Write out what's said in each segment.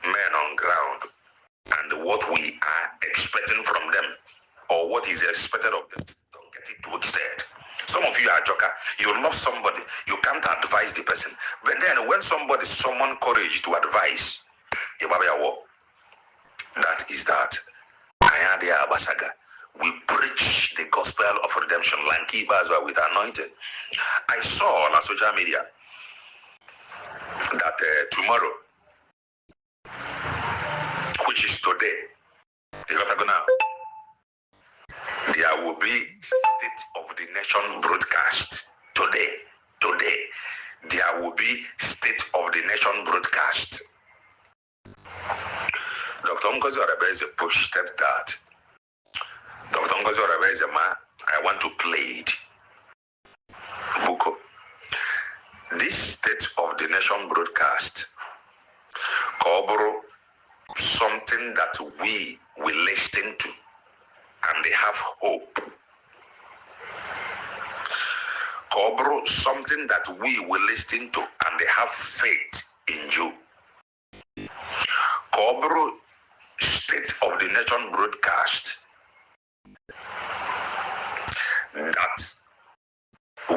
men on ground and what we are expecting from them or what is expected of them. Don't get it twisted. Some of you are joker. You love somebody. You can't advise the person. But then when somebody summon courage to advise, that is that. We preach the gospel of redemption with anointing. I saw on social media that tomorrow, which is today, you got to go now. There will be State of the Nation broadcast today. There will be State of the Nation broadcast. Dr. Ngozi Orabeze posted that. Dr. Ngozi Orabeze, I want to play it. Buko. This State of the Nation broadcast cover something that we will listen to and they have hope. Cover something that we will listen to and they have faith in you. Cover State of the Nation broadcast that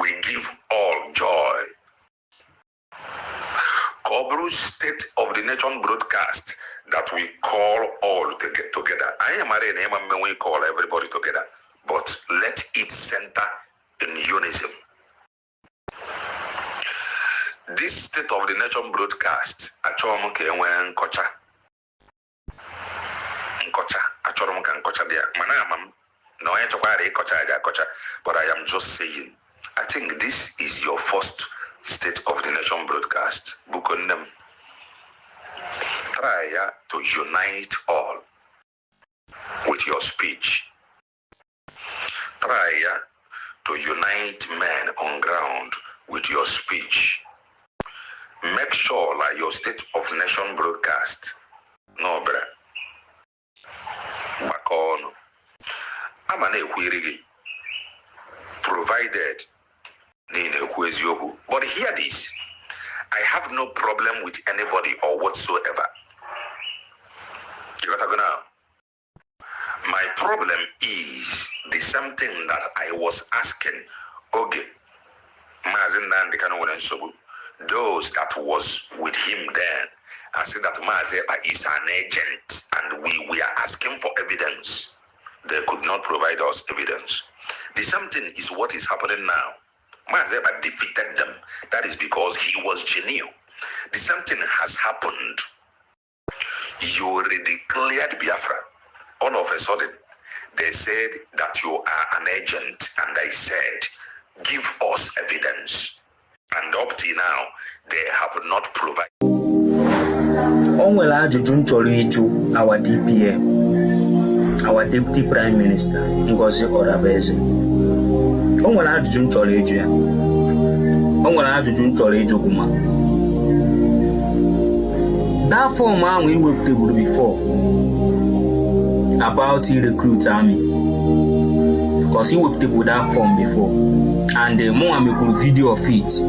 we give all joy. Cover State of the Nation broadcast that we call all to get together. I am a name when we call everybody together, but let it center in unison. This State of the Nation broadcast, but I am just saying, I think this is your first State of the Nation broadcast. Try to unite all with your speech. Try to unite men on ground with your speech. Make sure like your State of Nation broadcast. No, brother. Back on. I'm an equity provided. But hear this. I have no problem with anybody or whatsoever. You got to go now. My problem is the same thing that I was asking. Okay. Those that was with him then, I said that Mazeba is an agent and we are asking for evidence. They could not provide us evidence. The same thing is what is happening now. Mazeba defeated them. That is because he was genuine. The same thing has happened. You already declared Biafra. All of a sudden, they said that you are an agent. And I said, give us evidence. And up till now, they have not provided. Onwela ajụjụ nchọrọ ịjụ our DPM, our Deputy Prime Minister, Ngozi Orabeze. Onwela ajụjụ nchọrọ ịjụ ya. Onwela ajụjụ nchọrọ ịjụ kuma. That form we worked before about the recruit army. Because he worked with that form before. And the more I make a video of it.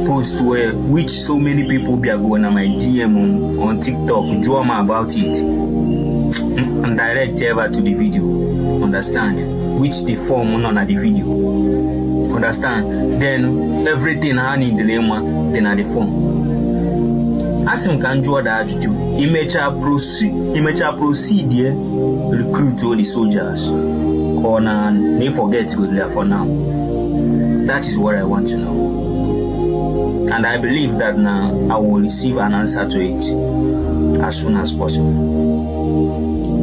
Post where which so many people be going on my DM on TikTok, drama about it, and direct ever to the video. Understand? Which the form on the video. Understand? Then everything I need the lemma, then at the form. As him can draw that you image proceed here, recruit all the soldiers. And they forget good there for now. That is what I want to know. And I believe that now I will receive an answer to it as soon as possible.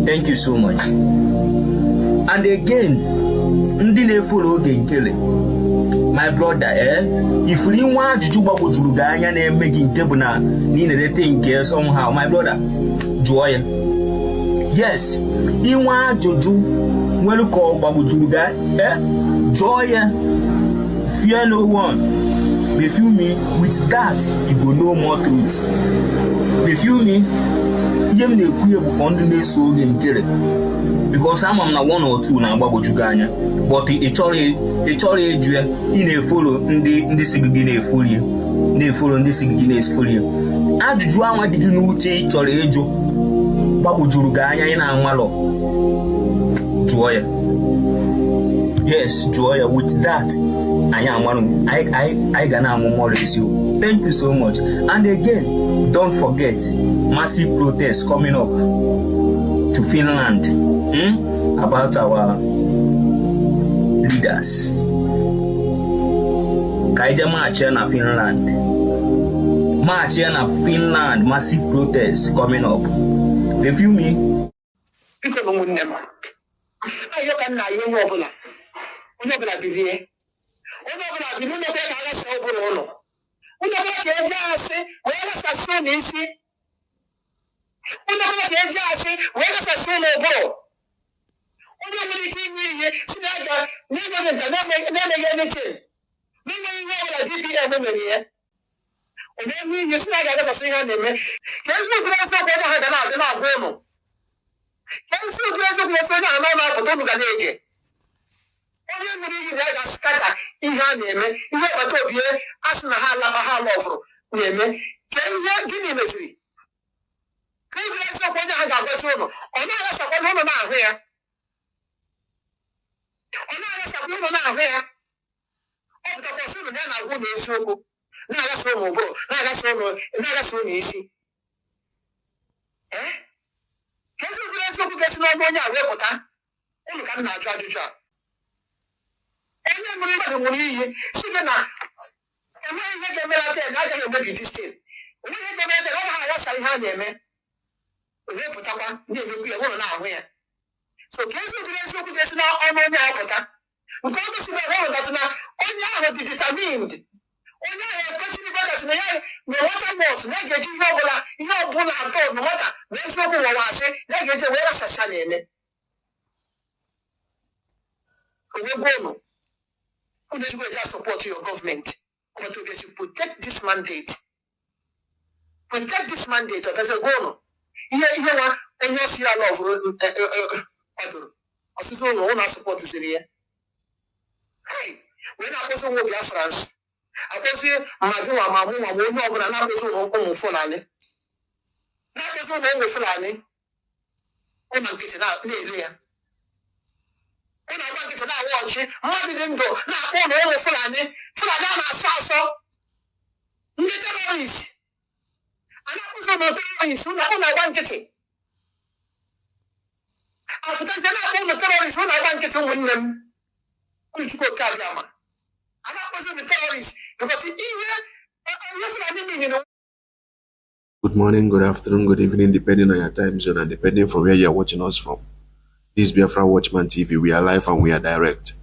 Thank you so much. And again, my brother, if we want to do and making table now, need think somehow, my brother, joy. Yes, you want to do when you call Babu Juluga, joy, fear no one. You feel me? With that, you go know more truth. You feel me? You may queer before the soul in Kere. Because I'm not one or two now, Babu Juganya. But it's already in a follow in the Sigine Folia. They follow in the Sigine Folia. ajụjụ anwa dị gị n'uche ị chọrọ ịjụ gbagwojuru gị anya ị na-amalọ, jụọ ya. Yes, jụọ ya. With that, anyị amalụ, anyị ga na-amụ more eziokwu. Thank you so much. And again, don't forget massive protests coming up to Finland about our leaders. Kaija march here na Finland. March here na Finland. Massive protests coming up. Review me. Because no one never. I can na yo obula. Onye obula bivie. Onye obula bi no be ka ala so obula ono. Onye obula ke eja ase, we ala sa so ni isi. Onye obula ke eja ase, we ala sa so no obula. Onye obula ki ni ye, sinaga, ni go na na ye ni che. Ni ni yo obula DPM no me ye. Onye ni ye sinaga ala sa so ha na me. Ke nso kura so ko ha da na go no. Kensu Grace of Yasana and all of them again. Only meaning that scatter in her name, you have a top here, asking a half name. Can you give me misery? Can you get up when I have a person? Or not as a woman out here? Or not as a woman out here? Oh, the person then I would be so good. Now that's so mobile. Now that's so easy. Eh? Can you get no money away with her? Only can not judge you. And then we see the man. And when you get a military, I can make it still. We have a matter of how I say, man. We put up one, never be a woman out here. So, can you get now on my water? We come to see the world that's now only determined. Only I have continued brothers in the air, no water boats, negative no bull at all, no water. Let's go to what I say, negative where I say in it. Who is going to support your government? But to protect this mandate. Protect this mandate, there's a goal. Here, and you see a love. I just don't know what support is here. Hey, when I was on Biafrans. I was here, Madua Mamu, I will know, but I'm not going to Fulani. Not as one over Fulani. Oh, I'm getting out, near. When I wanted to now watch it, I didn't go. Not one over Fulani. Fulani, so. Terrorists. And I was on the terrorists who I wanted it. I was on the terrorists when I wanted to win them. Which go Kagama. I'm not going to be terrorists because Good morning, good afternoon, good evening, depending on your time zone and depending from where you're watching us from. This is Biafra Watchman TV. We are live and we are direct.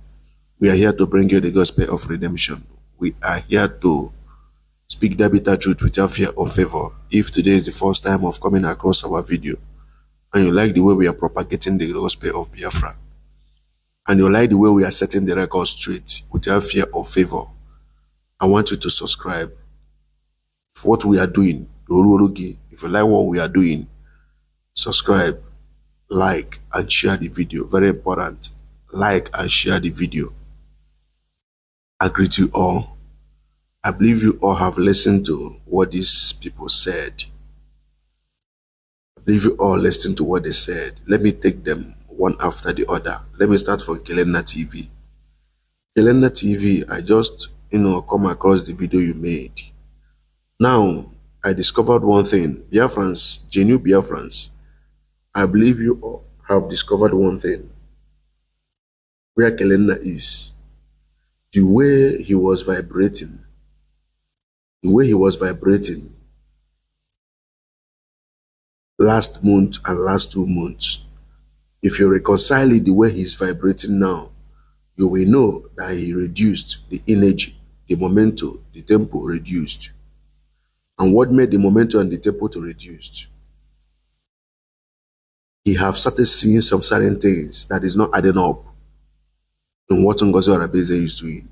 We are here to bring you the gospel of redemption. We are here to speak the bitter truth without fear or favor. If today is the first time of coming across our video and you like the way we are propagating the gospel of Biafra, and you like the way we are setting the record straight without fear or favor, I want you to subscribe. For what we are doing, if you like what we are doing, subscribe, like, and share the video. Very important. Like and share the video. I greet you all. I believe you all have listened to what these people said. I believe you all listened to what they said. Let me take them one after the other. Let me start from Kelena TV. Kelena TV, I just, come across the video you made. Now, I discovered one thing. Biafrans, genuine Biafrans, I believe you all have discovered one thing. Where Kelena is, the way he was vibrating, last month and last 2 months, if you reconcile it the way he's vibrating now, you will know that he reduced the energy, the momentum, the tempo reduced. And what made the momentum and the tempo to reduce? He have started seeing some certain things that is not adding up in what Ngozi is doing.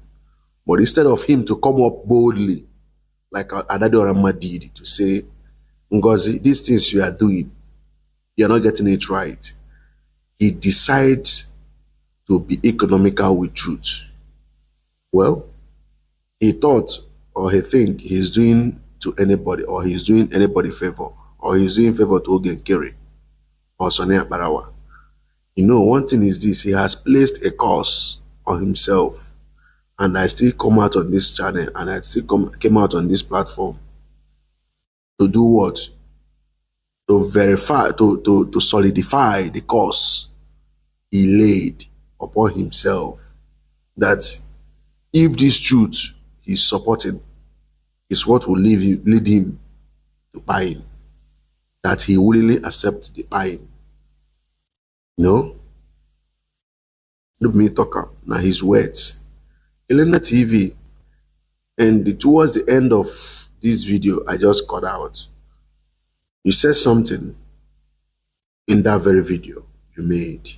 But instead of him to come up boldly, like Adade Orama did, to say, Ngozi, these things you are doing, you're not getting it right. He decides to be economical with truth. Well, he thought or he think he's doing to anybody, or he's doing anybody favor, or he's doing favor to Ogen Kere or Sonia Barawa. You know, one thing is this: he has placed a curse on himself. And I still come out on this channel, and I still came out on this platform to do what? To verify, to solidify the curse he laid upon himself. That if this truth he's supporting is what will lead him to buying, that he willingly accept the buying. You know? Look me talk up. Now his words. Elena TV, and towards the end of this video I just cut out, you said something in that very video you made.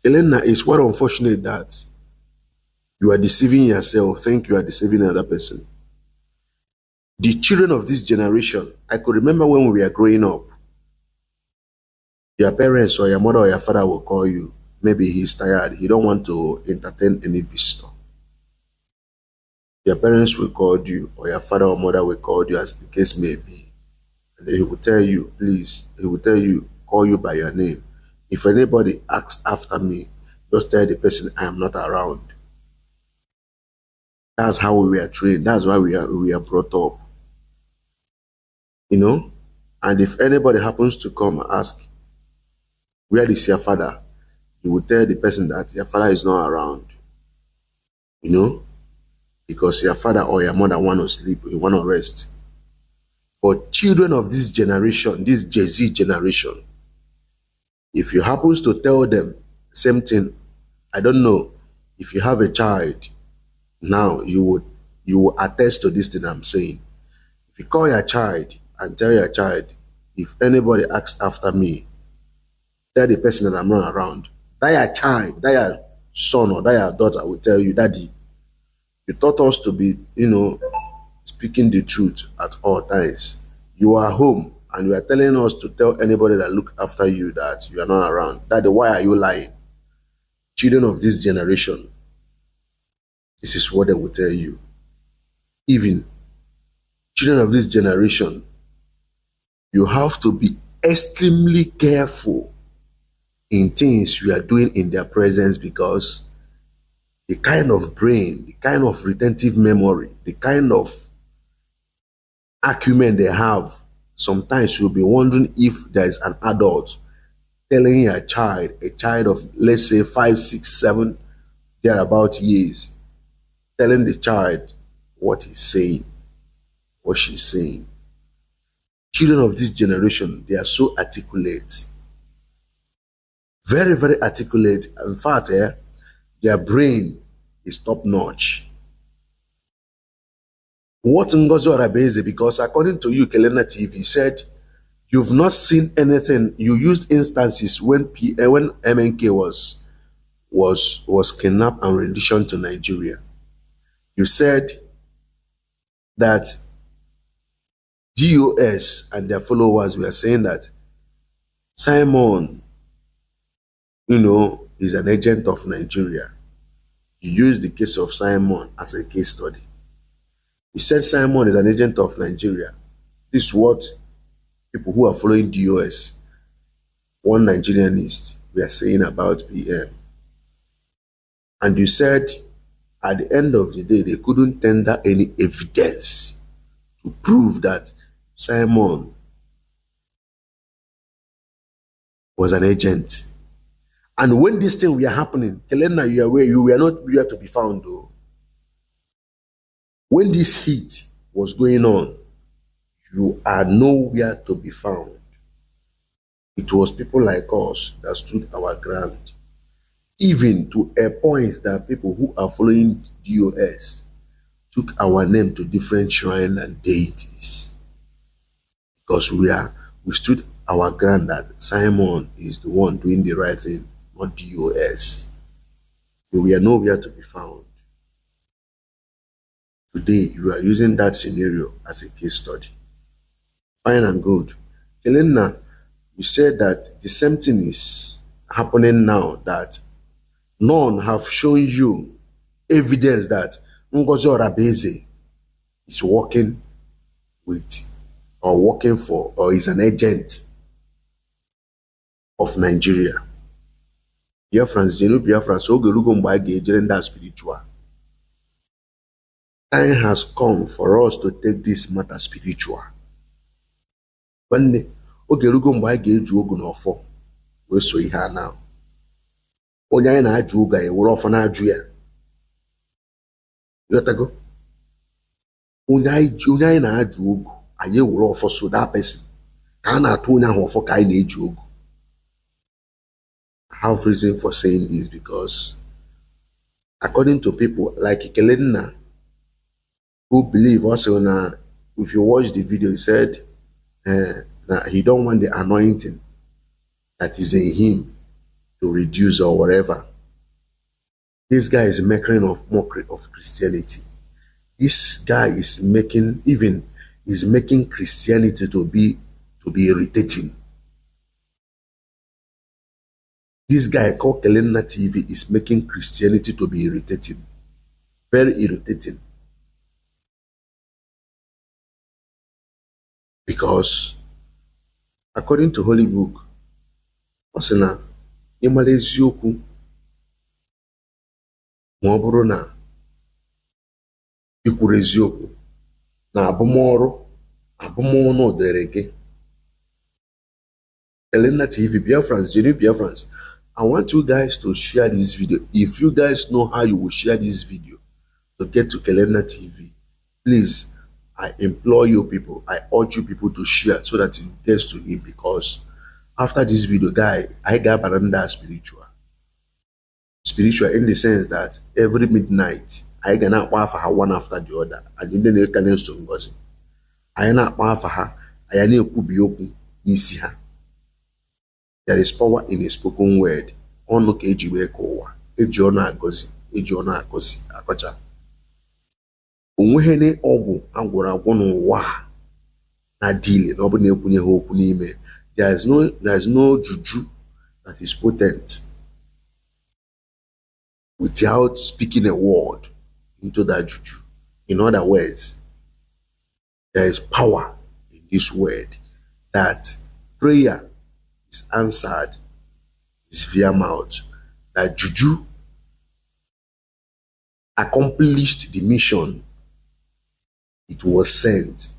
Elena, it's quite unfortunate that you are deceiving yourself, think you are deceiving another person. The children of this generation, I could remember when we were growing up, your parents or your mother or your father will call you. Maybe he's tired, he don't want to entertain any visitor. Your parents will call you, or your father or mother will call you, as the case may be. And then he will tell you, please, he will tell you, call you by your name. If anybody asks after me, just tell the person I am not around. That's how we were trained. That's why we are brought up. You know? And if anybody happens to come and ask, where is your father? You will tell the person that your father is not around. You know? Because your father or your mother want to sleep, you want to rest. But children of this generation, this Jay-Z generation, if you happen to tell them same thing, I don't know, if you have a child, now you will attest to this thing I'm saying. If you call your child and tell your child, if anybody asks after me, tell the person that I'm not around, that your child, that your son or that your daughter will tell you, Daddy, you taught us to be, you know, speaking the truth at all times. You are home and you are telling us to tell anybody that look after you that you are not around. Daddy, why are you lying? Children of this generation, this is what they will tell you. Even children of this generation, you have to be extremely careful in things you are doing in their presence, because the kind of brain, the kind of retentive memory, the kind of acumen they have, sometimes you'll be wondering if there is an adult telling a child of, let's say 5, 6, 7, thereabout years, telling the child what he's saying, what she's saying. Children of this generation, they are so articulate. Very, very articulate. In fact, their brain is top notch. What Ngozi Orabeze, because according to you, Kelena TV said you've not seen anything. You used instances when MNK was kidnapped and renditioned to Nigeria. You said that GOS and their followers were saying that Simon, you know, is an agent of Nigeria. You used the case of Simon as a case study. He said Simon is an agent of Nigeria. This is what people who are following DOS, one Nigerianist, were saying about PM. And you said at the end of the day, they couldn't tender any evidence to prove that Simon was an agent. And when this thing were happening, Kelena, you are aware, you were not where to be found though. When this heat was going on, you are nowhere to be found. It was people like us that stood our ground, even to a point that people who are following DOS took our name to different shrines and deities, because we stood our ground that Simon is the one doing the right thing, not DOS. We are nowhere to be found. Today, you are using that scenario as a case study. Fine and good. Elena, you said that the same thing is happening now, that none have shown you evidence that Ngozi Orabeze is working with or working for or is an agent of Nigeria. Biafrans, Biafrans, that spiritual. Time has come for us to take this matter spiritual. When Ogerugo Mbage Jugo no for we so here now. Onya na ajuga e woro for na aju ya. You got go? Onya na ajugo aye woro for so that person. Ka na atu onya ho for kai na ejugo. I have reason for saying this because according to people like Ikelena who believe also now, if you watch the video, he said that he don't want the anointing that is in him to reduce or whatever. This guy is making mockery of Christianity. This guy is making Christianity to be irritating. This guy called Kelena TV is making Christianity to be irritating. Very irritating. Because according to Holy Book, Osina, ịmara eziokwu ma ọ bụrụ na ikwuru eziokwu na abụmọnụ dere gị. Elena TV, Biafrans, genuine Biafrans, I want you guys to share this video. If you guys know how you will share this video to get to Kelena TV, please, I implore you people, I urge you people to share so that it gets to him, because after this video, guy, I got Baranda spiritual. Spiritual in the sense that every midnight, I gonna offer her one after the other. And then they can also ngozi. I na offer her, I need to be open, nisi her. There is power in a spoken word. Ono keji we kowa, eji ono agozi, akocha. Onwehene obu agwara agwo n'ụwa na deal na obu na ekwunye ha okwu n'ime. There is no juju that is potent without speaking a word into that juju. In other words, there is power in this word that prayer is answered is via mouth. That juju accomplished the mission it was sent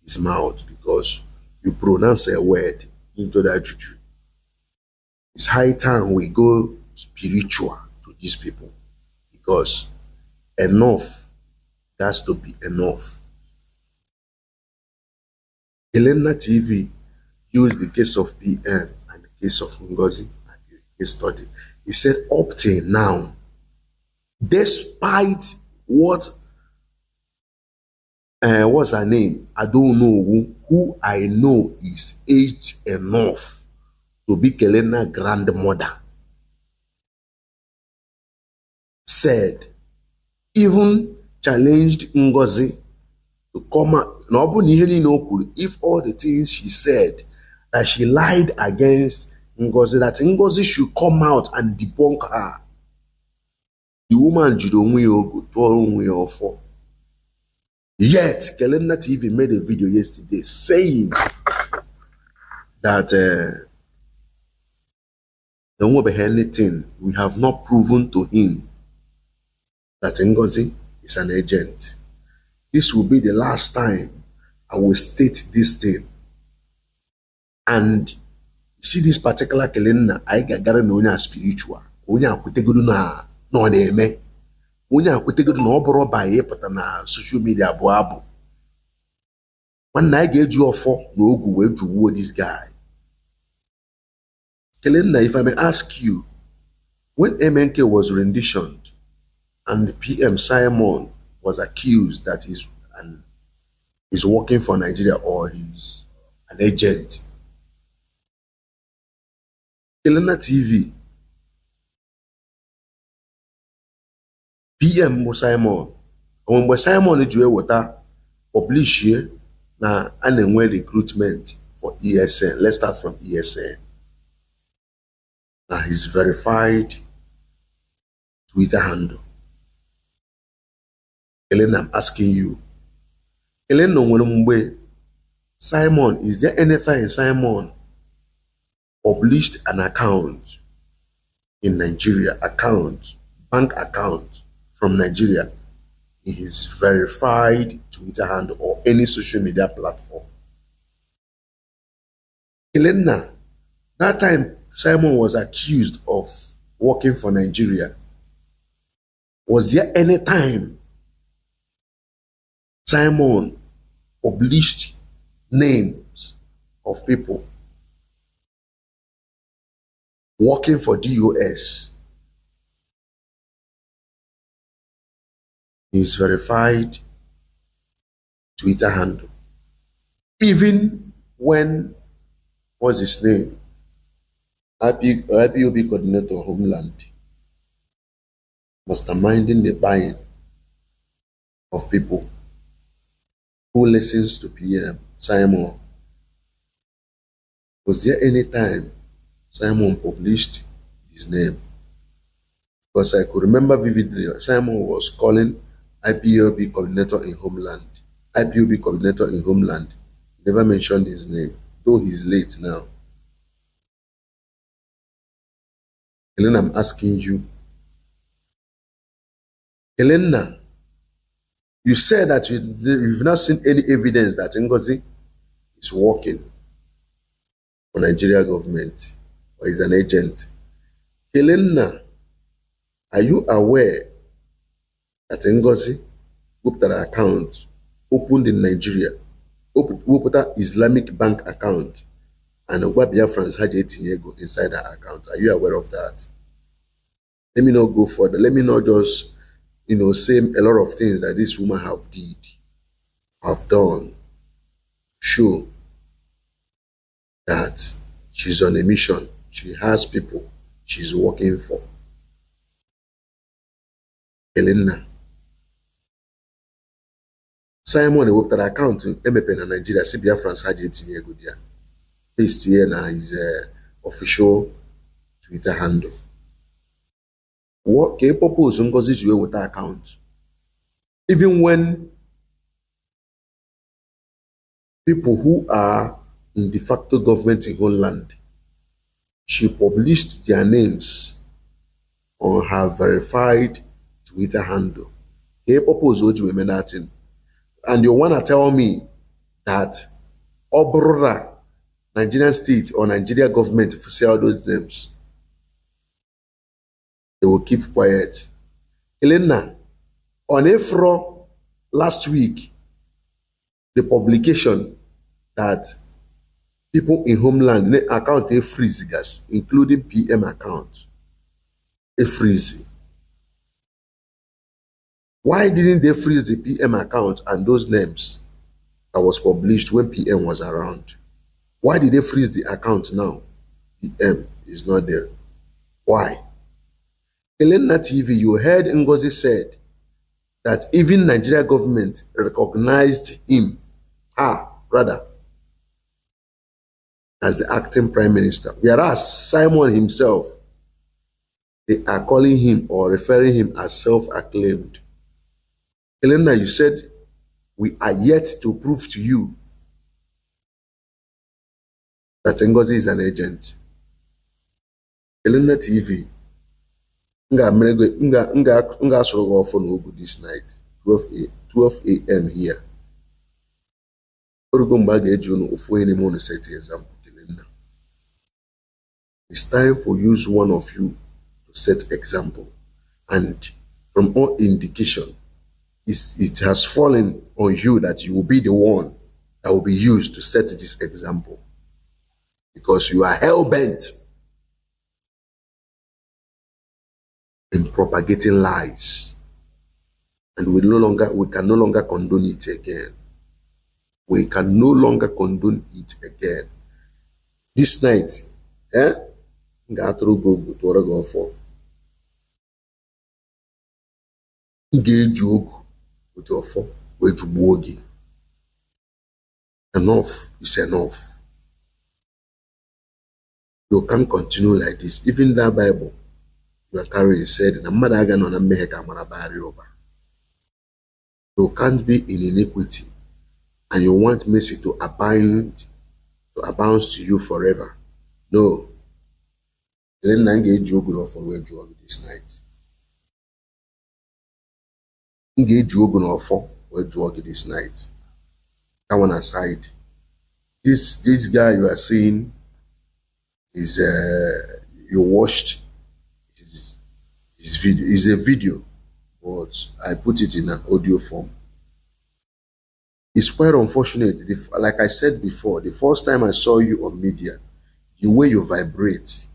his mouth, because you pronounce a word into that juju. It's high time we go spiritual to these people, because enough has to be enough. Elena TV used the case of PM and the case of Ngozi and the case study. He said up till now, despite what's her name? I don't know who I know is aged enough to be Kelena grandmother. Said, even challenged Ngozi to come out. If all the things she said, that she lied against Ngozi, that Ngozi should come out and debunk her. The woman for. Yet, Kelena TV made a video yesterday saying that there won't be anything. We have not proven to him that Ngozi is an agent. This will be the last time I will state this thing. And you see this particular Kelena, I got no spiritual. Onya kutegudu na no neme. Onya kutegudu no boro baye pata na social media abu. When I get you for no go way to war this guy. Kelena, if I may ask you, when MNK was renditioned and PM Simon was accused that he's working for Nigeria or he's an agent, Kelena TV, PM Simon, when Simon is water publish here now and recruitment for ESN. Let's start from ESN. Now his verified Twitter handle. Kelena, I'm asking you, Eleno Mwe, Simon, is there anything Simon published an account in Nigeria, bank account from Nigeria in his verified Twitter handle or any social media platform? Elena, that time Simon was accused of working for Nigeria. Was there any time Simon published names of people working for DOS? His verified Twitter handle. Even when, what's his name? IPOB coordinator Homeland, masterminding the buying of people who listens to PM Simon. Was there any time Simon published his name? Because I could remember vividly, Simon was calling IPOB coordinator in Homeland. IPOB coordinator in Homeland. He never mentioned his name, though he's late now. Helena, I'm asking you. Helena, you said that you've not seen any evidence that Ngozi is working for Nigeria government or is an agent. Helena, are you aware that Ngozi opened an account opened in Nigeria, opened an Islamic bank account, and Biafrans had 18 years ago inside that account? Are you aware of that? Let me not go further. Let me not just, say a lot of things that this woman have done. Show that she's on a mission. She has people she's working for. Helena. Simon opened an account in MPN in Nigeria. See Biafrans had 18 years ago there. Based here now is official Twitter handle. What can purpose Ngozi you with that account? Even when people who are in de facto government in Holland, she published their names on her verified Twitter handle. Can purpose you remember that thing? And you wanna tell me that Obrora, Nigerian state or Nigeria government, if you say all those names, they will keep quiet. Elena, on April last week, the publication that people in Homeland account they freeze gas, including PM account, they freeze. Why didn't they freeze the PM account and those names that was published when PM was around? Why did they freeze the account now? PM is not there. Why? Elena TV, you heard Ngozi said that even Nigeria government recognized him, as the acting prime minister. Whereas Simon himself, they are calling him or referring him as self-acclaimed. Elena, you said, we are yet to prove to you that Ngozi is an agent. Elena TV, Nga soro phone this night, 12 a.m. here. It's time for you, one of you, to set example. And from all indication, it has fallen on you that you will be the one that will be used to set this example. Because you are hell-bent in propagating lies. And we can no longer condone it again. We can no longer condone it again. This night, enough is enough. You can't continue like this. Even that Bible you are carrying said, you can't be in iniquity and you want mercy to abound to you forever. No. Then engage you go for this night. Engage you go for this night. That one aside. This guy you are seeing is you watched his video. Is a video, but I put it in an audio form. It's quite unfortunate. Like I said before, the first time I saw you on media, the way you vibrate,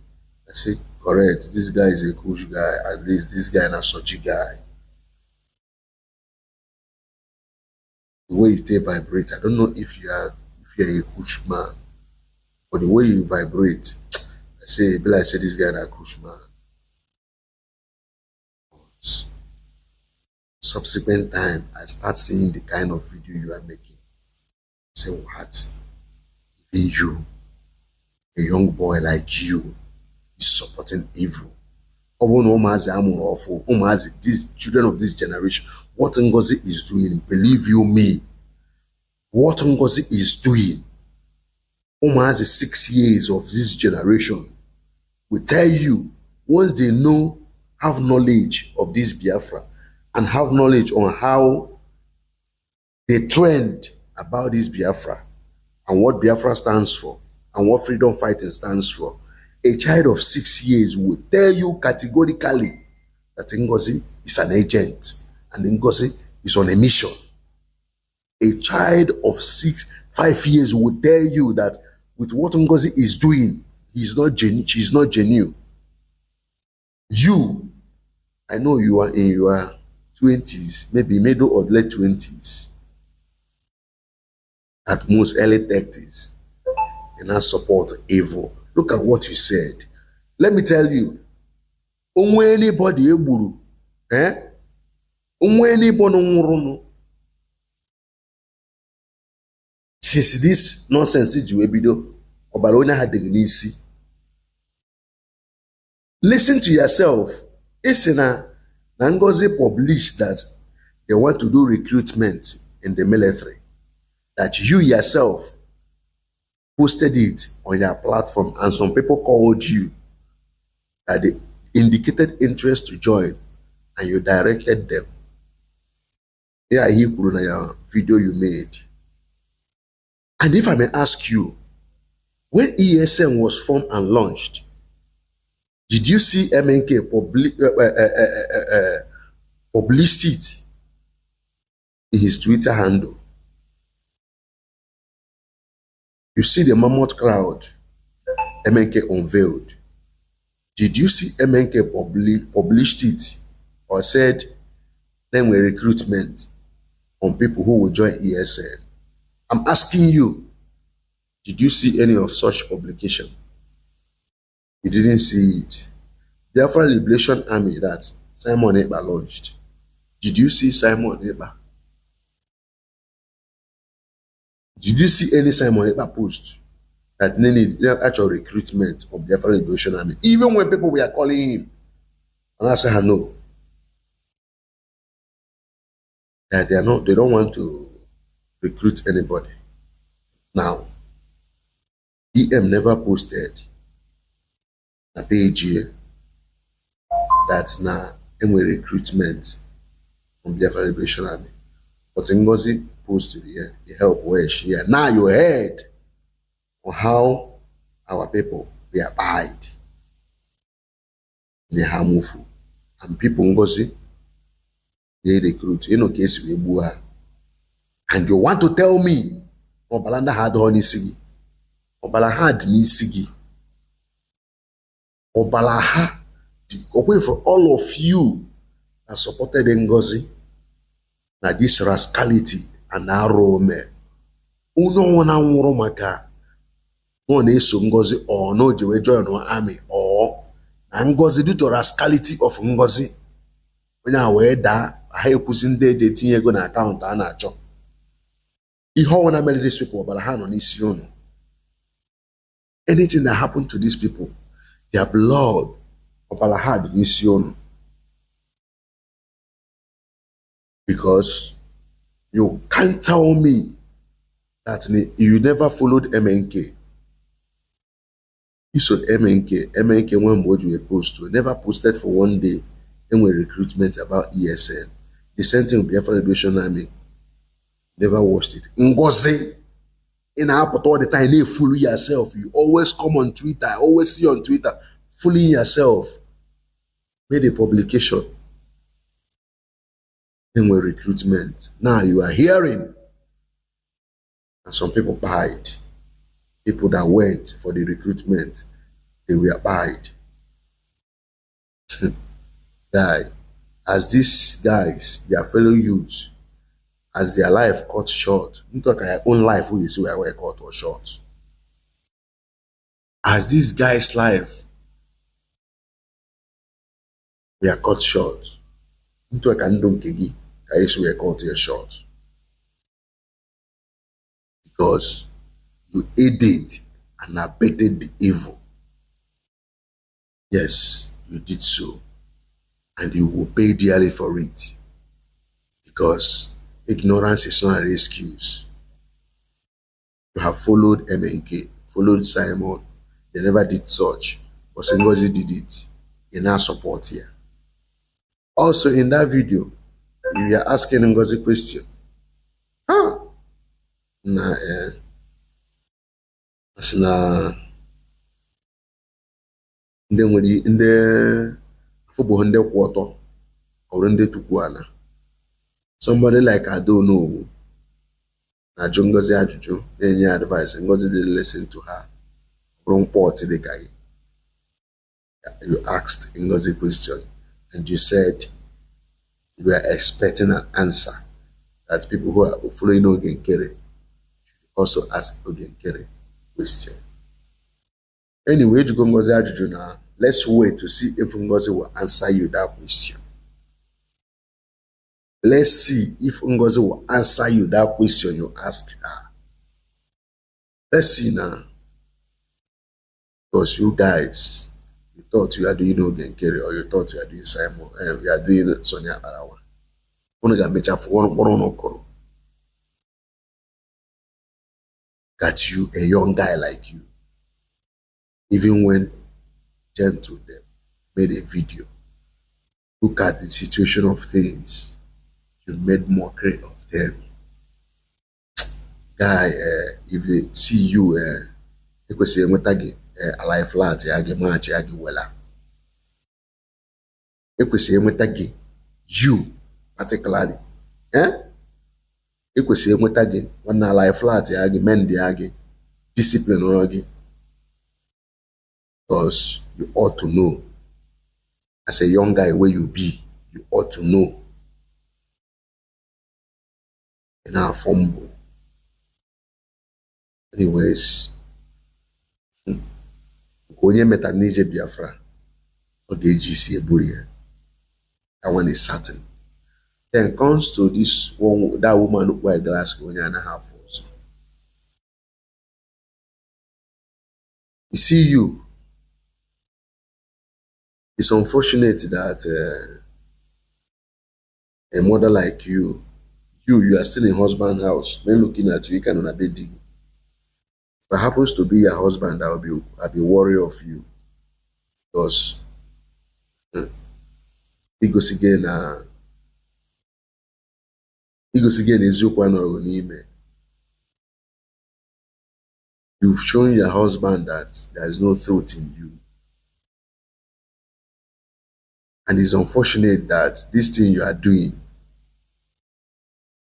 I said, correct, this guy is a cool guy. At least this guy is a soji guy. The way you vibrate, I don't know if you're a coach man, but the way you vibrate, I say, this guy is a coach man. Subsequent time, I start seeing the kind of video you are making. I say, what? Even you, a young boy like you, is supporting evil. These children of this generation, what Ngozi is doing, believe you me, what Ngozi is doing, almost 6 years of this generation will tell you, once they know, have knowledge of this Biafra, and have knowledge on how they trend about this Biafra, and what Biafra stands for, and what freedom fighting stands for, a child of 6 years will tell you categorically that Ngozi is an agent and Ngozi is on a mission. A child of 5 years will tell you that with what Ngozi is doing, she's not genuine. You, I know you are in your 20s, maybe middle or late 20s, at most early 30s, and I support evil. Look at what you said. Let me tell you, anybody eburu, anybody since this nonsense you ebido, obaronya had the nisi. Listen to yourself. Isina Ngozi published that they want to do recruitment in the military. That you yourself posted it on your platform, and some people called you that they indicated interest to join, and you directed them. Yeah, he put on your video you made. And if I may ask you, when ESN was formed and launched, did you see MNK published it in his Twitter handle? You see the mammoth crowd MNK unveiled. Did you see MNK published it or said, then we recruitment on people who will join ESN? I'm asking you, did you see any of such publication? You didn't see it. Biafra Liberation Army that Simon Ekpa launched. Did you see Simon Ekpa? Did you see any Simon Ekpa post that needed actual recruitment of Biafra Liberation Army? Even when people were calling him, and I said, no. That they don't want to recruit anybody. Now, EM never posted a page here that's now any recruitment from Biafra Liberation Army. But Ngozi posted here, the help where she here. Now you heard on how our people we abide in Hamufu. And people Ngozi, they recruit. You know, case we bua. And you want to tell me Obalanda had honey sigi. Obala had ni sigi. Obalaha, away from all of you that supported Ngozi, now this rascality and arrow me. Uno wana nwuro maka no na eso Ngozi or no jewe join no army or na Ngozi due to rascality of Ngozi. Onye awe da ha ekuzi ndị eje tinye ego na account a na-achọ. Ihe ọwụna mere this people ọbara ha nọ n'isi unu. Anything that happened to these people, their blood ọbara ha dị n'isi unu. Because you can't tell me that you never followed MNK. You saw MNK when what you post to never posted for one day and we recruitment about ESN. The same thing with Biafran Liberation Army. Never watched it. Ngozi in our all the time, you fool yourself. You always come on Twitter, I always see on Twitter, fooling yourself. Made a publication. Then we recruitment. Now you are hearing. And some people buyed. People that went for the recruitment, they were buyed. Die. As these guys, their fellow youths, as their life cut short, you talk your own life who you see where cut or short. As these guys' life we are cut short, you talk and kegi, guys were cut here short. Because you aided and abetted the evil. Yes, you did so. And you will pay dearly for it. Because ignorance is not an excuse. You have followed MNK, followed Simon. They never did such. But Ngozi did it. In our support here. Also in that video, we are asking Ngozi a question. Somebody like I don't know. Na Ngozi ajuju, any advice, Ngozi didn't listen to her. Wrong part the guy. You asked Ngozi a question and you said you were expecting an answer that people who are following Ogenkere should also ask Ogenkere question. Anyway, you go Ngozi ajuju now. Let's wait to see if Ngozi will answer you that question. Let's see if Ngozi will answer you that question you asked her. Let's see now. Because you guys, you thought you are doing Ogenkere or you thought you are doing Simon, you are doing Sonia Arawa. Got you, a young guy like you, even when gentle them, made a video. Look at the situation of things. You made mockery of them. Guy, if they see you, they could say, a life flat, match, wella. They could say, you, particularly. They could say, when a life flat, men, discipline, because you ought to know. As a young guy, where you be, you ought to know. In our fumble. Anyways, onye metanije Biafra, OGC Eburia. That one is certain. Then comes to this one, that woman who wear glass onye and a half also. You see you. It's unfortunate that a mother like you are still in husband's house. Men looking at you can on a bed digging. If it happens to be your husband, I'll be worried of you. Because he goes again you've shown your husband that there is no truth in you. And it's unfortunate that this thing you are doing,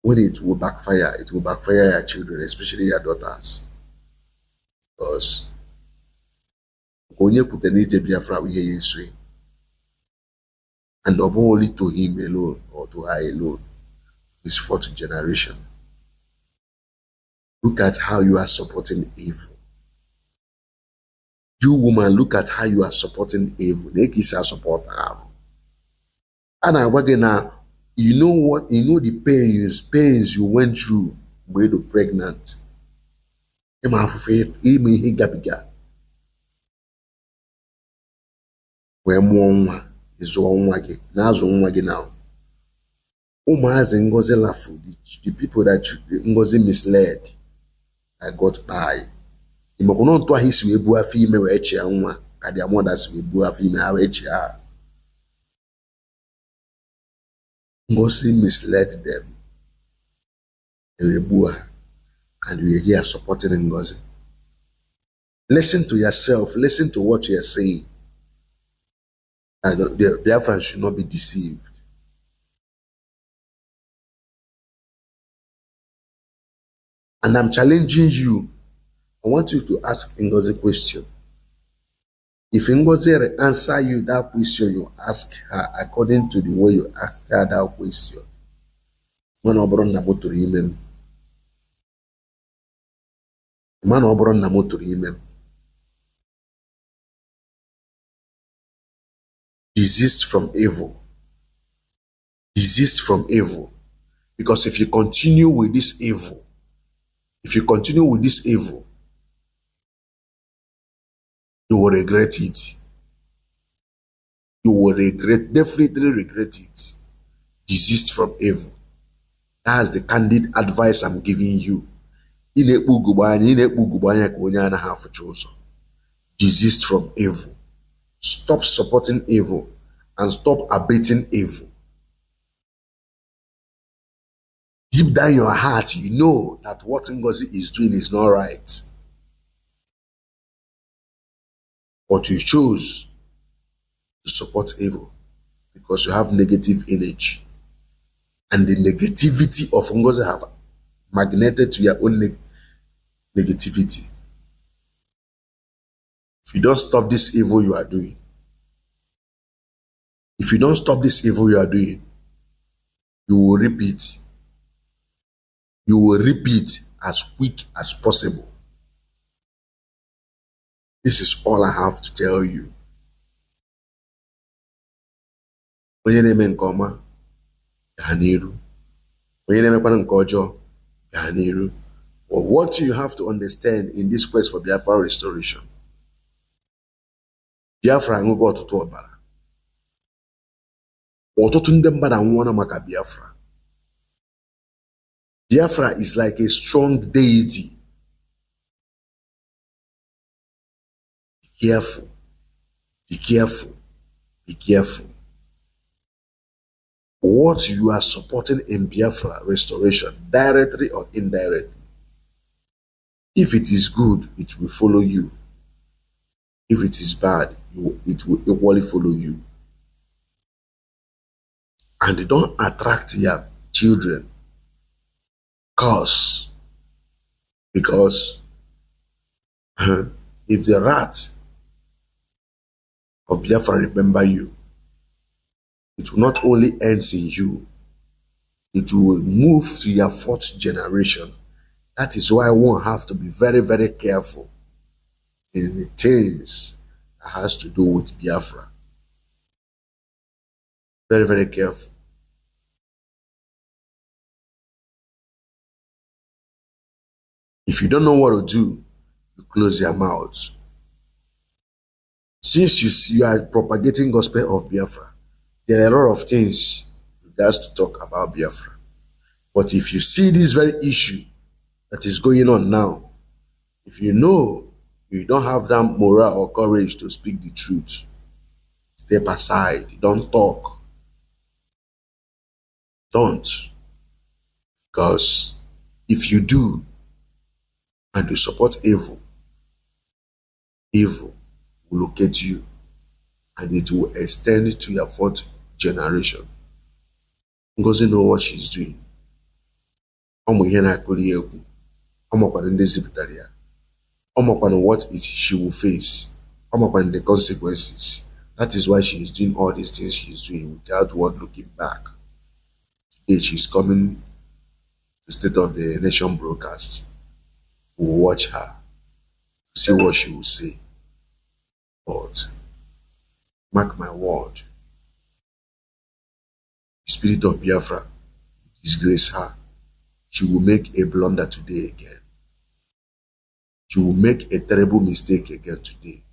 when it will backfire your children, especially your daughters. Because onye put an Biafra we hear you and only to him alone or to her alone, his fourth generation. Look at how you are supporting evil. You woman, look at how you are supporting evil. Support her. And now, you know what? You know the pains you went through when you were pregnant. Where more is one waggy. Now, now. Ngozi laughed. The people that Ngozi misled. I got by. Imokono to his we bu afi me we echi anwa ka their mothers we bu afi me ha we echi ha. Ngozi misled them. They were bua, and we are here supporting Ngozi. Listen to yourself. Listen to what you are saying. The Biafrans should not be deceived. And I'm challenging you. I want you to ask Ngozi a question. If Ngozi answer you that question, you ask her according to the way you asked her that question. Man obron na motor imem. Man obron na motor imem. Desist from evil. Desist from evil. Because if you continue with this evil, you will regret it. You will definitely regret it. Desist from evil. That's the candid advice I'm giving you. Desist from evil. Stop supporting evil and stop abating evil. Deep down your heart, you know that what Ngozi is doing is not right. But you chose to support evil because you have negative energy. And the negativity of Ngozi have magneted to your own negativity. If you don't stop this evil you are doing, you will repeat. You will repeat as quick as possible. This is all I have to tell you. Onye na-eme nke ọma gaa n'iru. Onye na-emekwana nke ọjọọ gaa n'iru. But what you have to understand in this quest for Biafra restoration, Biafra anwụgo ọtụtụ ọbara. Ọtụtụ ndị mmadụ anwụọna maka Biafra. Biafra is like a strong deity. Be careful. Be careful. Be careful. What you are supporting in Biafra restoration, directly or indirectly, if it is good, it will follow you. If it is bad, it will equally follow you. And don't attract your children. Because if the rat of Biafra remember you, it will not only end in you, it will move to your fourth generation. That is why one have to be very, very careful in the things that has to do with Biafra. Very, very careful. If you don't know what to do, you close your mouth. Since you are propagating gospel of Biafra, there are a lot of things you guys to talk about Biafra. But if you see this very issue that is going on now, if you know you don't have that moral or courage to speak the truth, step aside, don't talk. Don't. Because if you do, and you support evil, evil will locate you and it will extend to your fourth generation. Ngozi know what she's doing. What she will face. The consequences. That is why she is doing all these things she is doing without looking back. Today she's coming to the State of the Nation broadcast. We'll watch her to see what she will say. But mark my word, the spirit of Biafra disgrace her. She will make a blunder today again. She will make a terrible mistake again today.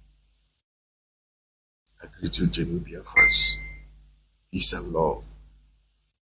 I greet you, genuine Biafrans. Peace and love.